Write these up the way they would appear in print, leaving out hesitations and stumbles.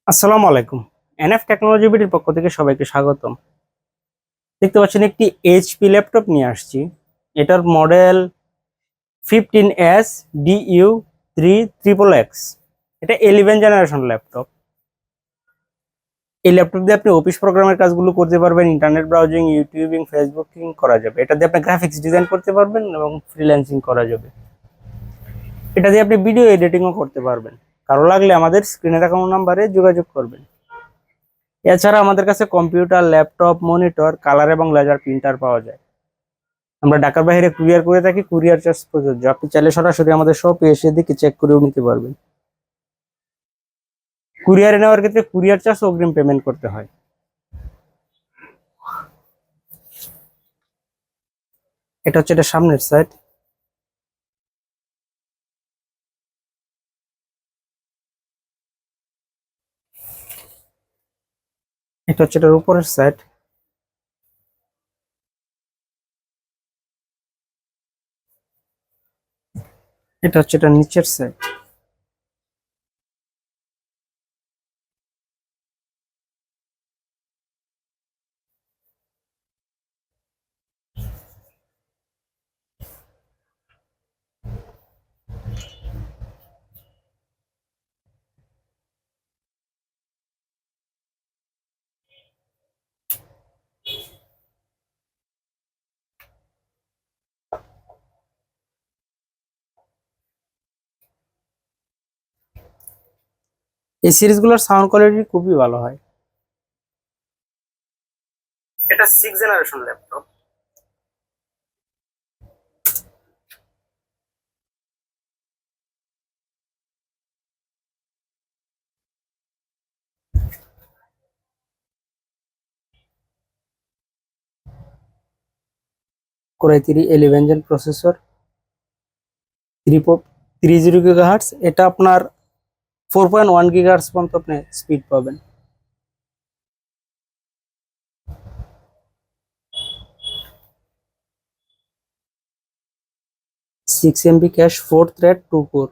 আসসালামু আলাইকুম। NF technology বিডির পক্ষ থেকে সবাইকে স্বাগতম। দেখতে পাচ্ছেন একটি এইচপি ল্যাপটপ নিয়ে আসছি। এটার মডেল 15S DU3XXX। এটা 11 জেনারেশন ল্যাপটপ। এই ল্যাপটপ দিয়ে আপনি অফিস প্রোগ্রামের কাজগুলো করতে পারবেন, ইন্টারনেট ব্রাউজিং, ইউটিউবিং, ফেসবুকিং করা যাবে। এটা দিয়ে আপনি গ্রাফিক্স ডিজাইন করতে পারবেন এবং ফ্রিল্যান্সিং করা যাবে। এটা দিয়ে আপনি ভিডিও এডিটিংও করতে পারবেন। কারো লাগলে আমাদের স্ক্রিনে দেখানো নাম্বারে যোগাযোগ করবেন। এছাড়া আমাদের কাছে কম্পিউটার, ল্যাপটপ, মনিটর, কালার এবং লেজার প্রিন্টার পাওয়া যায়। আমরা ঢাকার বাইরে কুরিয়ার করে থাকি, কুরিয়ার চার্জ প্রযোজ্য। আপনি চাইলে সরাসরি আমাদের শপে এসে দেখে চেক করেও নিতে পারবেন। কুরিয়ারে নেওয়ার ক্ষেত্রে কুরিয়ার চার্জ অগ্রিম পেমেন্ট করতে হয়। এটা হচ্ছে এটা সামনের সাইড। এটা হচ্ছে এটার উপরের সাইড। এটা হচ্ছে এটা নিচের সাইড। এই সিরিজগুলোর সাউন্ড কোয়ালিটি খুবই ভালো হয়। এটা 6 generation laptop. Core i3 11 gen processor, 30 GHz। এটা আপনার 4.1 GHz পর্যন্ত আপনি স্পিড পাবেন। 6 MB cash, 4 thread, 2 core,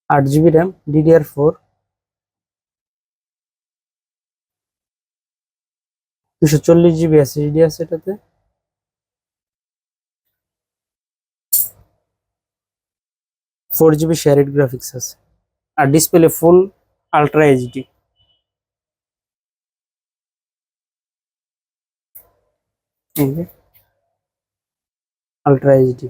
8 GB RAM, DDR4, 240 GB SSD আছে এটাতে। 4 GB শেয়ারেড গ্রাফিক্স আছে। আর display full ultra HD. Ultra HD.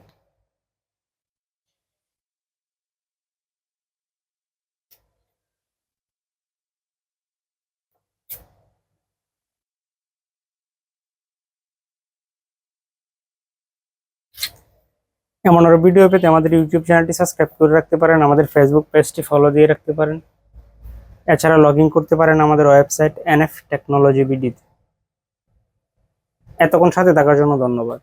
এমন আরো ভিডিও পেতে আমাদের ইউটিউব চ্যানেলটি সাবস্ক্রাইব করে রাখতে পারেন, আমাদের ফেসবুক পেজটি ফলো দিয়ে রাখতে পারেন। এছাড়া লগ ইন করতে পারেন আমাদের ওয়েবসাইট এনএফ টেকনোলজি বিডি। এতক্ষণ সাথে থাকার জন্য ধন্যবাদ।